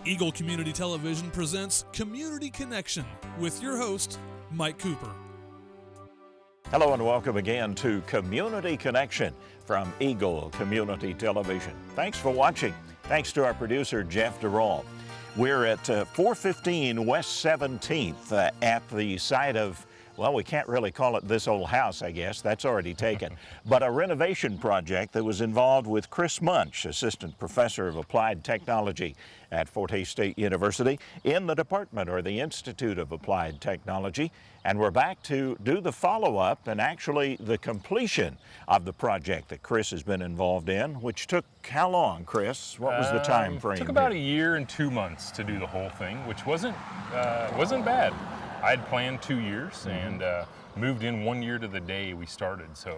Eagle Community Television presents Community Connection with your host, Mike Cooper. Hello and welcome again to Community Connection from Eagle Community Television. Thanks for watching. Thanks to our producer, Jeff Durall. We're at 415 West 17th at the site of, well, we can't really call it this old house, I guess. That's already taken. But a renovation project that was involved with Kris Munsch, Assistant Professor of Applied Technology at Fort Hays State University in the department or the Institute of Applied Technology. And we're back to do the follow-up and actually the completion of the project that Kris has been involved in, which took how long, Kris? What was the time frame? It took about a year and 2 months to do the whole thing, which wasn't bad. I had planned 2 years and moved in 1 year to the day we started. So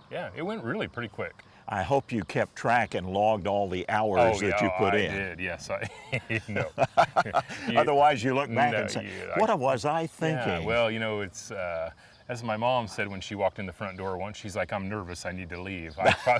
yeah, it went really pretty quick. I hope you kept track and logged all the hours that you put in. I did, yes. No. Otherwise you look back and say, what was I thinking? Yeah, well, you know, it's, as my mom said when she walked in the front door once, she's like, I'm nervous, I need to leave. I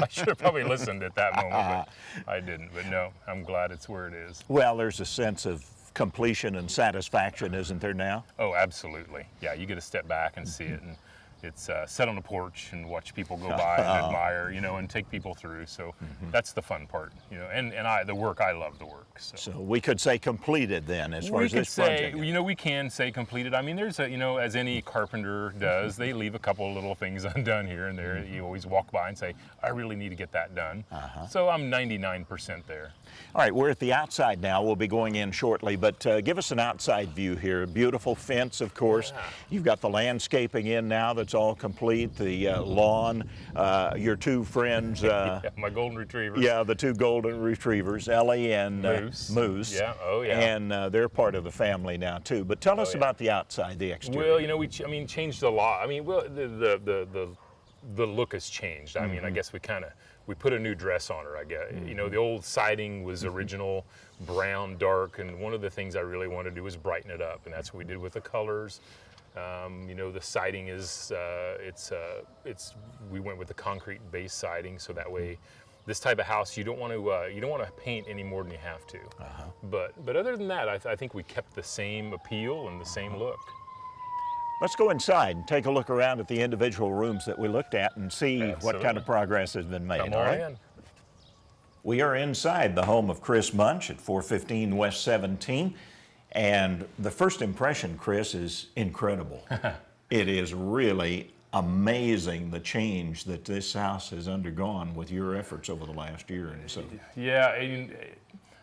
should have probably listened at that moment, but I didn't. But no, I'm glad it's where it is. Well, there's a sense of completion and satisfaction, isn't there now? Oh, absolutely. Yeah, you get to step back and see it, and it's sit on the porch and watch people go by and admire, you know, and take people through. So that's the fun part, you know. And I love the work. So we could say completed then, as far as this project. You know, we can say completed. I mean, there's a, you know, as any carpenter does, they leave a couple of little things undone here and there. You always walk by and say, I really need to get that done. So I'm 99% there. All right, we're at the outside now. We'll be going in shortly, but give us an outside view here. Beautiful fence, of course. Yeah. You've got the landscaping in now that's all complete, the lawn, your two friends. My golden retrievers. Yeah, the two golden retrievers, Ellie and Moose. Yeah, oh yeah. And they're part of the family now too. But tell us about the outside, the exterior. Well, you know, changed a lot. I mean, well, the look has changed. I mean, I guess we put a new dress on her, I guess. You know, the old siding was original brown, dark, and one of the things I really wanted to do was brighten it up, and that's what we did with the colors. You know, the siding is, we went with the concrete base siding, so that way, this type of house, you don't want to paint any more than you have to. But other than that, I think we kept the same appeal and the same look. Let's go inside and take a look around at the individual rooms that we looked at and see what kind of progress has been made. Come on in. We are inside the home of Kris Munsch at 415 West 17. And the first impression, Kris, is incredible. It is really amazing the change that this house has undergone with your efforts over the last year and so. Yeah,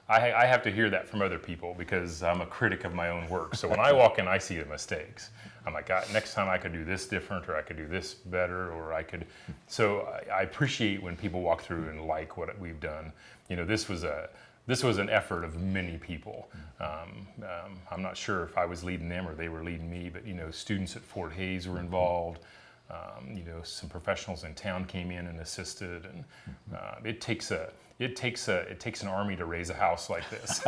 I have to hear that from other people because I'm a critic of my own work. So when I walk in, I see the mistakes. I'm like, next time I could do this different, or I could do this better, or I could. So I appreciate when people walk through and like what we've done. You know, this was an effort of many people. I'm not sure if I was leading them or they were leading me, but you know, students at Fort Hays were involved. You know, some professionals in town came in and assisted, and it takes an army to raise a house like this.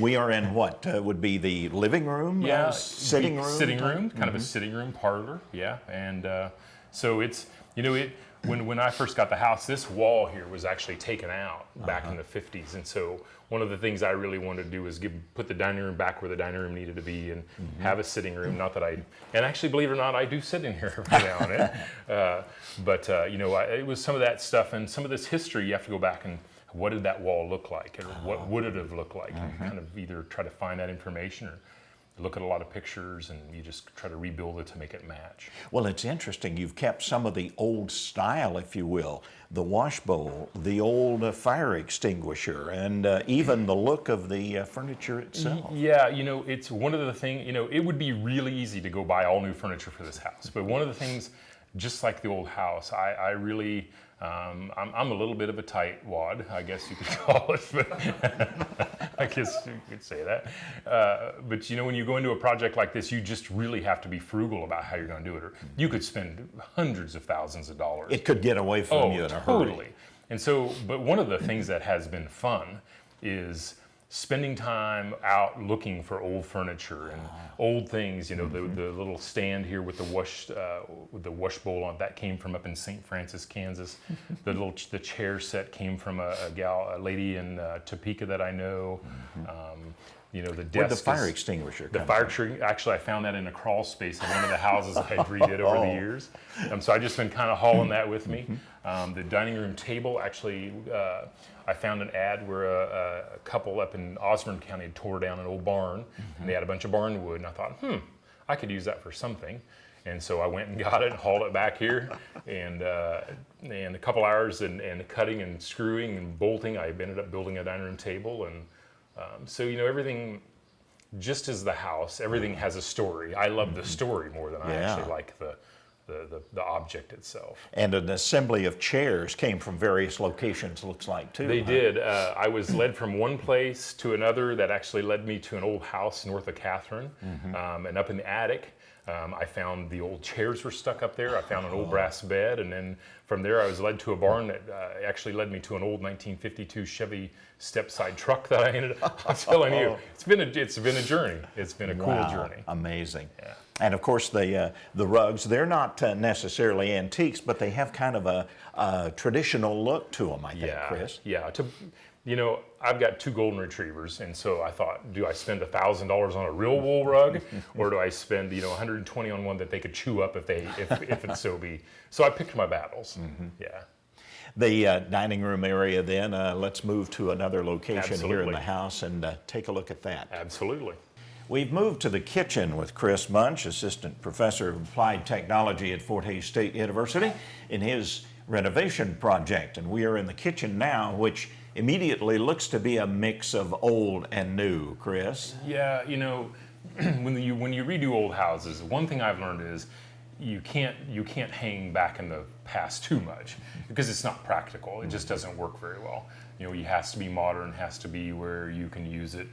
We are in what would be the living room, sitting room, kind of a sitting room parlor, yeah. And so it's, you know, when I first got the house, this wall here was actually taken out back in the 50s, and so one of the things I really wanted to do was put the dining room back where the dining room needed to be and have a sitting room. Not that and actually, believe it or not, I do sit in here every now and then. But you know, it was some of that stuff and some of this history. You have to go back and what did that wall look like, or what would it have looked like? And kind of either try to find that information or look at a lot of pictures, and you just try to rebuild it to make it match. Well, it's interesting. You've kept some of the old style, if you will, the wash bowl, the old fire extinguisher, and even the look of the furniture itself. Yeah, you know, it's one of the things, you know, it would be really easy to go buy all new furniture for this house, but one of the things, just like the old house, I really, I'm a little bit of a tightwad, I guess you could call it, but I guess you could say that. But you know, when you go into a project like this, you just really have to be frugal about how you're going to do it. Or you could spend hundreds of thousands of dollars. It could get away from you in a hurry. Totally. And so, but one of the things that has been fun is spending time out looking for old furniture and old things. You know, the little stand here with the wash bowl on, that came from up in St. Francis, Kansas. The chair set came from a lady in Topeka that I know. You know, the desk. Where'd the fire extinguisher come from? Actually, I found that in a crawl space in one of the houses I had redid over the years. So I just been kind of hauling that with me. The dining room table, actually, I found an ad where a couple up in Osborne County had tore down an old barn, and they had a bunch of barn wood, and I thought, I could use that for something. And so I went and got it and hauled it back here, and a couple hours and cutting and screwing and bolting, I ended up building a dining room table. And so, you know, everything, just as the house, everything has a story. I love the story more than I actually like the object itself. And an assembly of chairs came from various locations, looks like, too. They did. I was led from one place to another that actually led me to an old house north of Catherine, and up in the attic. I found the old chairs were stuck up there. I found an old brass bed, and then from there I was led to a barn that actually led me to an old 1952 Chevy step-side truck that I ended up. I'm telling you, it's been a journey. It's been a cool journey. Amazing. Yeah. And of course the rugs, they're not necessarily antiques, but they have kind of a traditional look to them, I think, Kris. Yeah. You know, I've got 2 golden retrievers, and so I thought, do I spend $1,000 on a real wool rug, or do I spend, you know, $120 on one that they could chew up if it so be? So I picked my battles. Yeah. The dining room area then, let's move to another location here in the house and take a look at that. Absolutely. We've moved to the kitchen with Kris Munsch, Assistant Professor of Applied Technology at Fort Hays State University, in his renovation project. And we are in the kitchen now, which immediately looks to be a mix of old and new, Kris. Yeah, you know, when you redo old houses, one thing I've learned is you can't hang back in the past too much, because it's not practical. It just doesn't work very well. You know, it has to be modern, has to be where you can use it.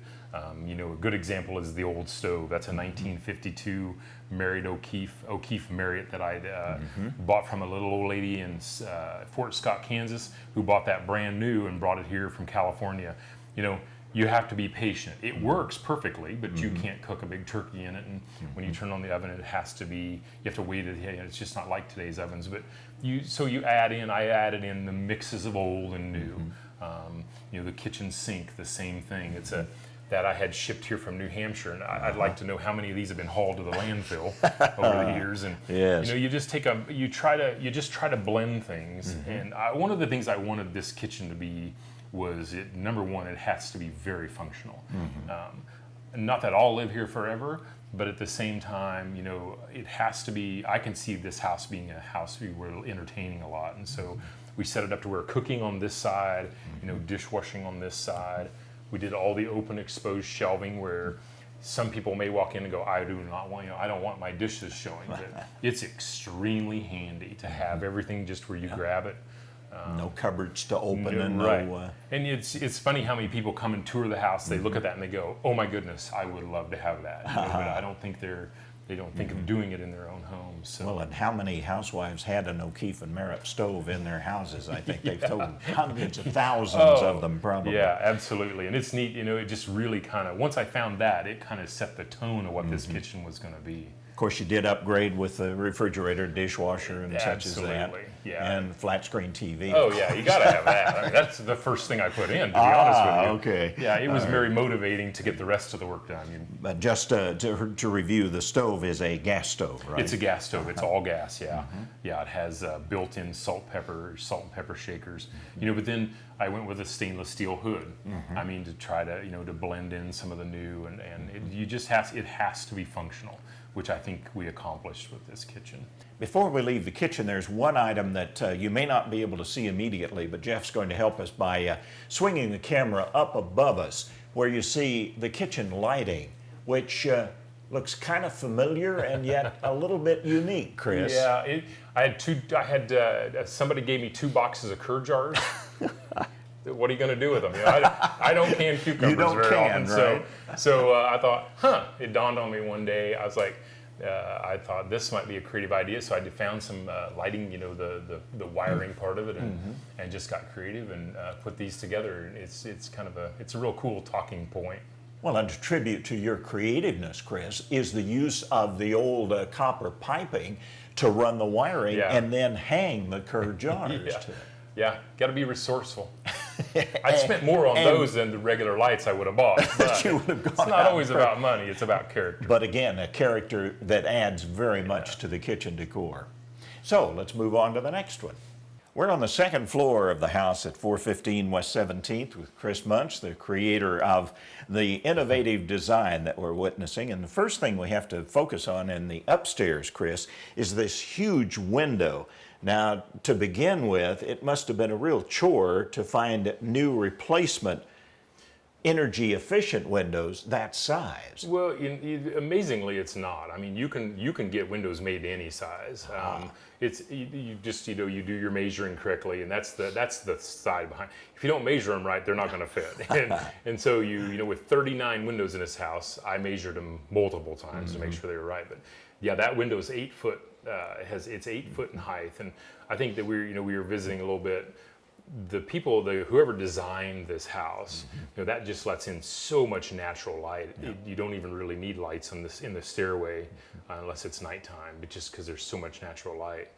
You know, a good example is the old stove. That's a 1952 Marriott O'Keefe Marriott that I bought from a little old lady in Fort Scott, Kansas, who bought that brand new and brought it here from California. You know, you have to be patient. It works perfectly, but you can't cook a big turkey in it. And when you turn on the oven, it has to be, you have to wait. It's just not like today's ovens. But I added in the mixes of old and new. You know, the kitchen sink, the same thing. It's that I had shipped here from New Hampshire, and I'd like to know how many of these have been hauled to the landfill over the years. And you know, you just try to blend things. And one of the things I wanted this kitchen to be was, number one, it has to be very functional. Not that I'll live here forever, but at the same time, you know, it has to be. I can see this house being a house we're entertaining a lot, and so we set it up to where cooking on this side, you know, dishwashing on this side. We did all the open exposed shelving where some people may walk in and go, I do not want, you know, I don't want my dishes showing. But it's extremely handy to have everything just where you grab it. No cupboards to open and no. And it's funny how many people come and tour the house. They look at that and they go, "Oh my goodness, I would love to have that." You know, but I don't think they don't think of doing it in their own homes. So. Well, and how many housewives had an O'Keefe and Marriott stove in their houses? I think they've told hundreds of thousands of them, probably. Yeah, absolutely. And it's neat, you know, it just really kind of, once I found that, it kind of set the tone of what this kitchen was going to be. Of course, you did upgrade with the refrigerator, dishwasher, and such as that. Absolutely, yeah. And flat screen TV. Oh, yeah, you got to have that. I mean, that's the first thing I put in, to be honest with you. Okay. Yeah, it was very motivating to get the rest of the work done. But just to review, the stove is a gas stove, right? It's a gas stove. It's all gas, yeah. Yeah, it has built-in salt and pepper shakers. You know, but then I went with a stainless steel hood. I mean, to try to, you know, to blend in some of the new, and it has to be functional, which I think we accomplished with this kitchen. Before we leave the kitchen, there's one item that you may not be able to see immediately, but Jeff's going to help us by swinging the camera up above us, where you see the kitchen lighting, which looks kind of familiar and yet a little bit unique, Kris. Yeah, somebody gave me 2 boxes of curd jars. What are you going to do with them? You know, I don't can cucumbers very often. Right? So I thought, it dawned on me one day. I was like, I thought this might be a creative idea, so I found some lighting, the wiring part of it, and just got creative and put these together. It's a real cool talking point. Well, and a tribute to your creativeness, Kris, is the use of the old copper piping to run the wiring and then hang the curved jars to it. Yeah, got to be resourceful. I spent more on those than the regular lights I would have bought. But you would have gone it's not always about money, it's about character. But again, a character that adds very much to the kitchen decor. So let's move on to the next one. We're on the second floor of the house at 415 West 17th with Kris Munsch, the creator of the innovative design that we're witnessing. And the first thing we have to focus on in the upstairs, Kris, is this huge window. Now, to begin with, it must have been a real chore to find new replacement energy efficient windows that size. Well, amazingly, it's not. I mean, you can get windows made to any size. It's you do your measuring correctly, and that's the side behind. If you don't measure them right, they're not going to fit. And so with 39 windows in this house, I measured them multiple times to make sure they were right. But yeah, that window is 8 foot. It's 8 foot in height, and I think that we were visiting a little bit. Whoever designed this house, that just lets in so much natural light. Yeah. You don't even really need lights in the stairway unless it's nighttime, but just because there's so much natural light.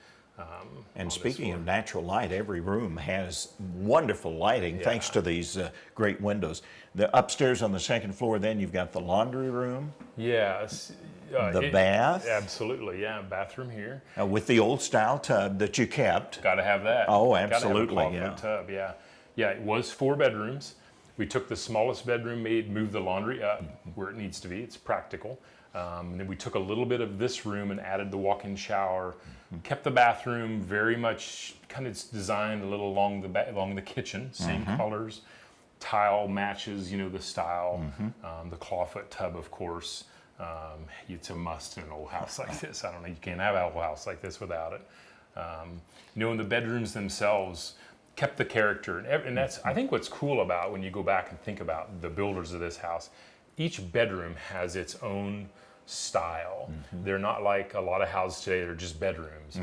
And speaking of natural light, every room has wonderful lighting thanks to these great windows. The upstairs on the second floor, then you've got the laundry room. Yes. The bath. Absolutely, yeah. Bathroom here. With the old style tub that you kept. Got to have that. Oh, absolutely, Gotta have a tub, yeah. Yeah, it was 4 bedrooms. We took the smallest bedroom, moved the laundry up where it needs to be. It's practical. And then we took a little bit of this room and added the walk-in shower. Kept the bathroom very much kind of designed a little along the kitchen, same colors. Tile matches, the style. The clawfoot tub, of course. It's a must in an old house like this. I don't know, you can't have an old house like this without it. And the bedrooms themselves kept the character, and that's I think what's cool about when you go back and think about the builders of this house. Each bedroom has its own style. They're not like a lot of houses today that are just bedrooms.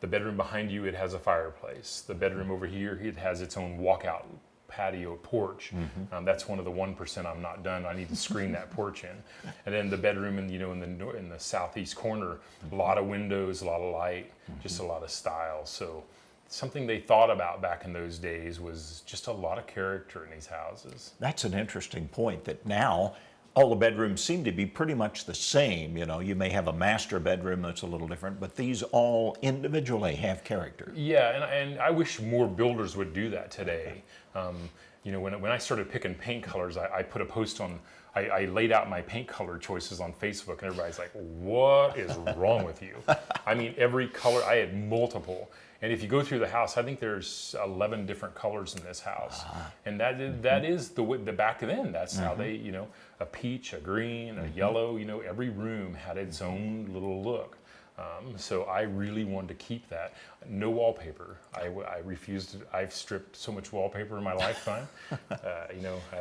The bedroom behind you, it has a fireplace. The bedroom over here, it has its own walkout patio porch. That's one of the 1% I'm not done. I need to screen that porch in. And then the bedroom in the southeast corner, a lot of windows, a lot of light, just a lot of style. So something they thought about back in those days was just a lot of character in these houses. That's an interesting point, that now all the bedrooms seem to be pretty much the same. You may have a master bedroom that's a little different, but these all individually have character. Yeah, and I wish more builders would do that today. When I started picking paint colors, I put a post on, I laid out my paint color choices on Facebook, and everybody's like, what is wrong with you? I mean, every color, I had multiple. And if you go through the house, I think there's 11 different colors in this house. And that is the back then. That's how they, a peach, a green, a yellow, every room had its own little look. So I really wanted to keep that. No wallpaper. I refused. I've stripped so much wallpaper in my lifetime.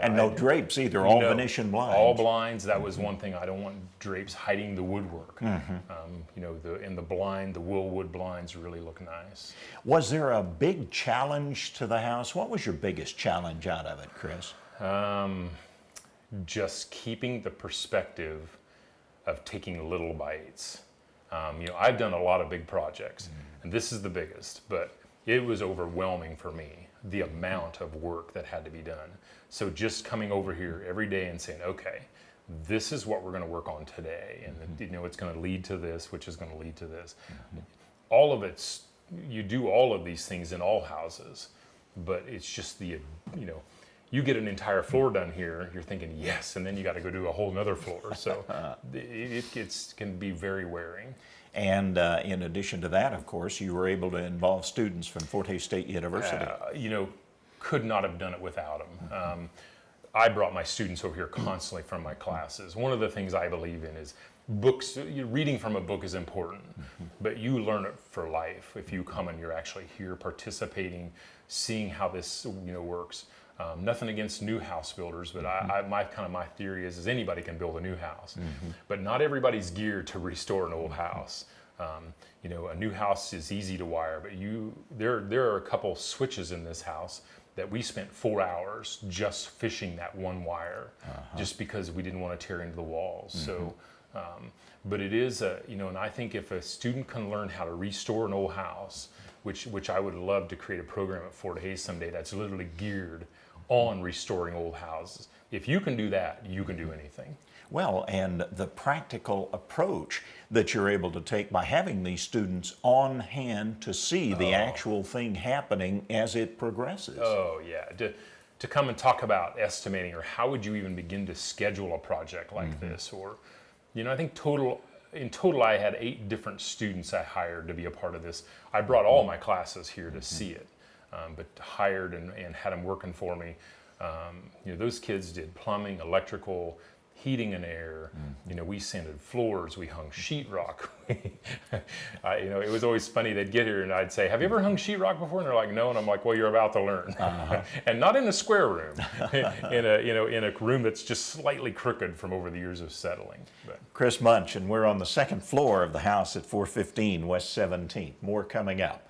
And no drapes either. All Venetian blinds. All blinds. That was one thing. I don't want drapes hiding the woodwork. The blind, the wool wood blinds really look nice. Was there a big challenge to the house? What was your biggest challenge out of it, Kris? Just keeping the perspective of taking little bites. I've done a lot of big projects, and this is the biggest, but it was overwhelming for me, the amount of work that had to be done. So just coming over here every day and saying, okay, this is what we're going to work on today, and it's going to lead to this, which is going to lead to this. All of it's, you do all of these things in all houses, but it's just you get an entire floor done here, you're thinking, yes, and then you got to go do a whole nother floor. So it can be very wearing. And in addition to that, of course, you were able to involve students from Forte State University. Could not have done it without them. I brought my students over here constantly from my classes. One of the things I believe in is books. Reading from a book is important, but you learn it for life if you come and you're actually here participating, seeing how this works. Nothing against new house builders, but my theory is anybody can build a new house, but not everybody's geared to restore an old house. You know, a new house is easy to wire, but there are a couple switches in this house that we spent 4 hours just fishing that one wire, just because we didn't want to tear into the walls. So, but it is you know, and I think if a student can learn how to restore an old house, which I would love to create a program at Fort Hays someday that's literally geared on restoring old houses. If you can do that, you can do anything. Well, and the practical approach that you're able to take by having these students on hand to see the actual thing happening as it progresses. Oh yeah, to come and talk about estimating, or how would you even begin to schedule a project like this, or, you know, I think in total I had 8 different students I hired to be a part of this. I brought all my classes here to see it, but hired and had them working for me. You know, those kids did plumbing, electrical, heating and air. You know, we sanded floors, we hung sheetrock. You know, it was always funny. They'd get here and I'd say, "Have you ever hung sheetrock before?" And they're like, "No." And I'm like, "Well, you're about to learn." And not in a square room, in a room that's just slightly crooked from over the years of settling. But. Kris Munsch, and we're on the second floor of the house at 415 West 17th. More coming up.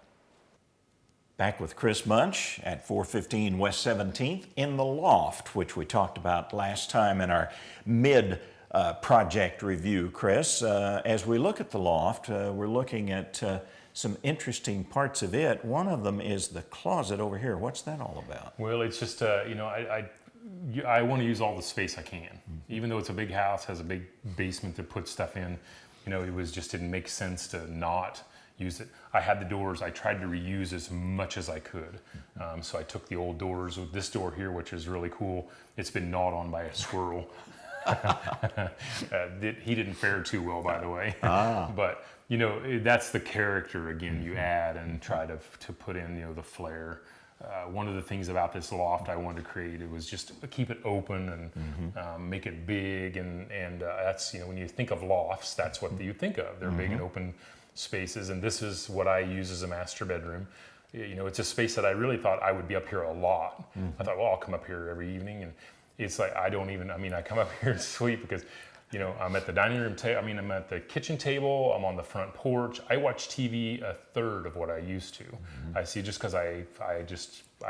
Back with Kris Munsch at 415 West 17th in the loft, which we talked about last time in our mid-project review, Kris. As we look at the loft, we're looking at some interesting parts of it. One of them is the closet over here. What's that all about? Well, it's just, you know, I want to use all the space I can. Even though it's a big house, has a big basement to put stuff in, you know, didn't make sense to not use it. I had the doors, I tried to reuse as much as I could. So I took the old doors with this door here, which is really cool. It's been gnawed on by a squirrel. He didn't fare too well, by the way. But, you know, that's the character, again, you add and try to put in, you know, the flair. One of the things about this loft I wanted to create, it was just keep it open and make it big. And that's, you know, when you think of lofts, that's what you think of. They're big and open spaces, and this is what I use as a master bedroom. You know, it's a space that I really thought I would be up here a lot. I thought, well, I'll come up here every evening, and it's like I come up here to sleep because, you know, I'm at the dining room table. I'm at the kitchen table. I'm on the front porch. I watch TV a third of what I used to. I see, just because I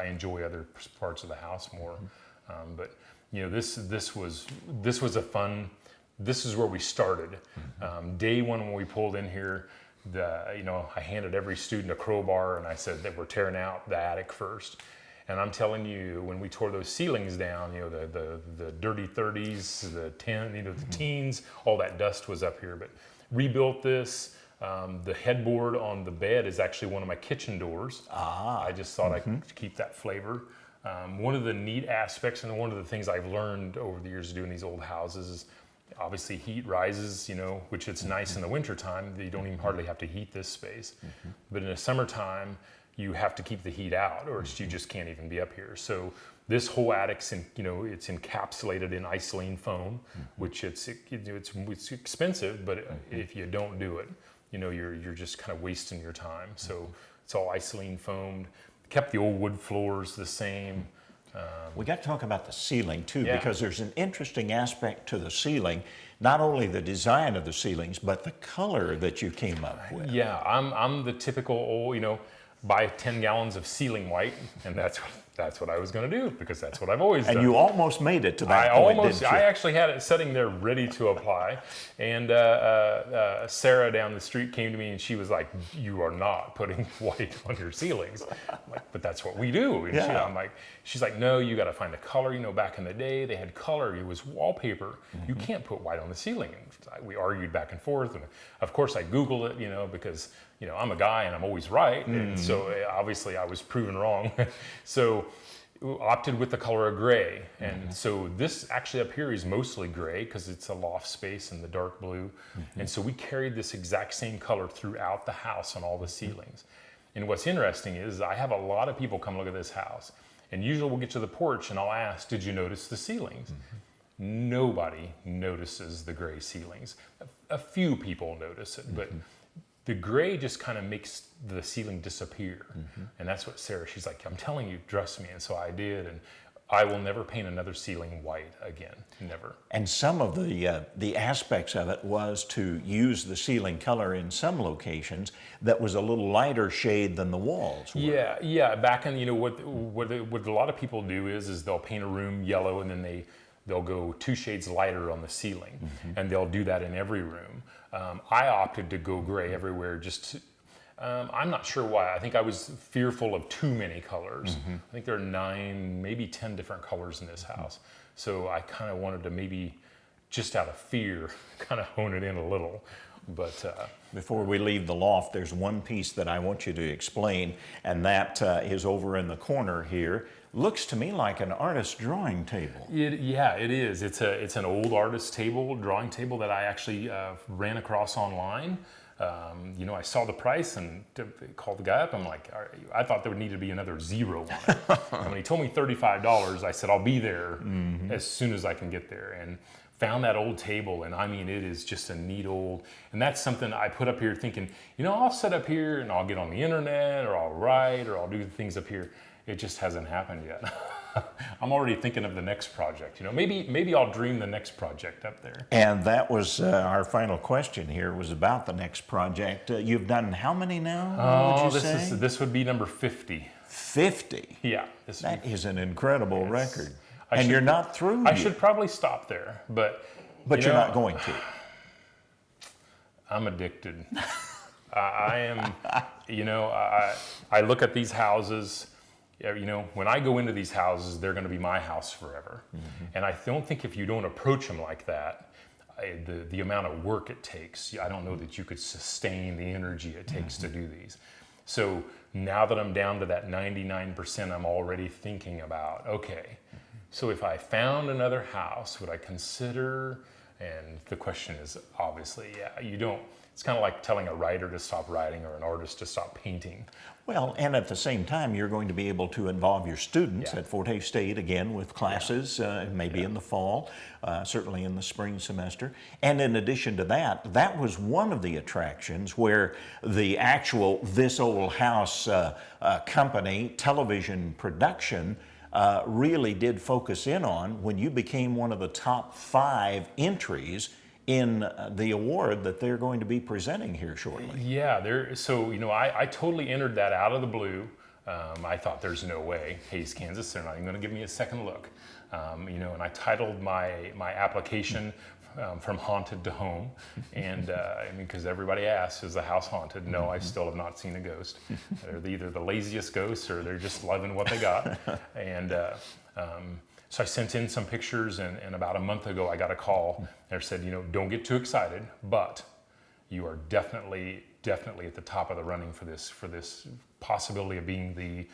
enjoy other parts of the house more. But you know, this was a fun. This is where we started. Day one when we pulled in here. You know, I handed every student a crowbar and I said that we're tearing out the attic first. And I'm telling you, when we tore those ceilings down, you know, the dirty 30s, the teens, all that dust was up here. But rebuilt this. The headboard on the bed is actually one of my kitchen doors. I just thought I could keep that flavor. One of the neat aspects, and one of the things I've learned over the years doing these old houses, is obviously heat rises, you know, which it's nice in the wintertime. You don't even hardly have to heat this space. But in the summertime, you have to keep the heat out, or you just can't even be up here. So this whole attic's it's encapsulated in isolene foam, which it's expensive, but if you don't do it, you know, you're just kind of wasting your time. So it's all isolene foamed. Kept the old wood floors the same. We got to talk about the ceiling too, because there's an interesting aspect to the ceiling. Not only the design of the ceilings, but the color that you came up with. Yeah, I'm the typical old, you know, buy 10 gallons of ceiling white, and that's what I was going to do, because that's what I've always done. And you almost made it to that point, didn't you? I actually had it sitting there ready to apply, and Sarah down the street came to me and she was like, "You are not putting white on your ceilings." I'm like, "But that's what we do." And she's like, "No, you got to find a color. You know, back in the day they had color. It was wallpaper. You can't put white on the ceiling." And we argued back and forth, and of course I Googled it, you know, because, you know, I'm a guy and I'm always right, and so obviously I was proven wrong. So opted with the color of gray, and so this actually up here is mostly gray because it's a loft space in the dark blue, and so we carried this exact same color throughout the house on all the ceilings. And what's interesting is I have a lot of people come look at this house, and usually we'll get to the porch and I'll ask, "Did you notice the ceilings?" Nobody notices the gray ceilings. A few people notice it, but the gray just kind of makes the ceiling disappear. And that's what she's like, "I'm telling you, trust me." And so I did. And I will never paint another ceiling white again, never. And some of the aspects of it was to use the ceiling color in some locations that was a little lighter shade than the walls were. Yeah. Back in, what a lot of people do is they'll paint a room yellow and then they'll go 2 shades lighter on the ceiling, and they'll do that in every room. I opted to go gray everywhere. I'm not sure why. I think I was fearful of too many colors. I think there are 9, maybe 10 different colors in this house. So I kind of wanted to maybe, just out of fear, kind of hone it in a little. But before we leave the loft, there's one piece that I want you to explain, and that is over in the corner here. Looks to me like an artist's drawing table. Yeah, it is. It's an old artist table, drawing table that I actually ran across online. I saw the price and called the guy up. I'm like, I thought there would need to be another 0 on it. And when he told me $35, I said, I'll be there as soon as I can get there. And found that old table, and I mean, it is just a neat old, and that's something I put up here thinking, I'll set up here and I'll get on the internet, or I'll write, or I'll do things up here. It just hasn't happened yet. I'm already thinking of the next project. Maybe I'll dream the next project up there. And that was our final question here, was about the next project. You've done how many now, would you say? This would be number 50. 50? Yeah. That is an incredible record. And you're not through yet. I should probably stop there, but you're not going to. I'm addicted. I am, I look at these houses. When I go into these houses, they're going to be my house forever. And I don't think if you don't approach them like that, the amount of work it takes, I don't know that you could sustain the energy it takes to do these. So now that I'm down to that 99%, I'm already thinking about, okay, so if I found another house, would I consider? And the question is obviously, yeah, you don't. It's kind of like telling a writer to stop writing or an artist to stop painting. Well, and at the same time, you're going to be able to involve your students at Fort Hays State again with classes, maybe in the fall, certainly in the spring semester. And in addition to that, that was one of the attractions where the actual This Old House company television production really did focus in on when you became one of the top 5 entries in the award that they're going to be presenting here shortly. Yeah, I totally entered that out of the blue. I thought there's no way, Hays, Kansas, they're not even gonna give me a second look. And I titled my application From Haunted to Home. And because everybody asks, is the house haunted? No, I still have not seen a ghost. They're either the laziest ghosts or they're just loving what they got. And so I sent in some pictures, and about a month ago I got a call. They said, don't get too excited, but you are definitely at the top of the running for this possibility of being the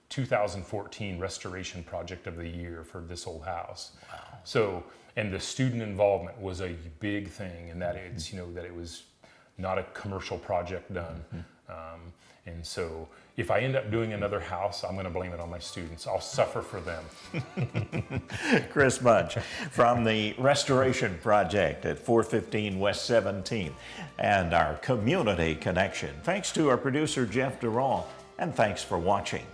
2014 Restoration Project of the Year for This Old House. Wow. So, and the student involvement was a big thing, in that it's that it was not a commercial project done. And so if I end up doing another house, I'm going to blame it on my students. I'll suffer for them. Kris Munsch from the Restoration Project at 415 West 17th and our Community Connection. Thanks to our producer, Jeff Durall, and thanks for watching.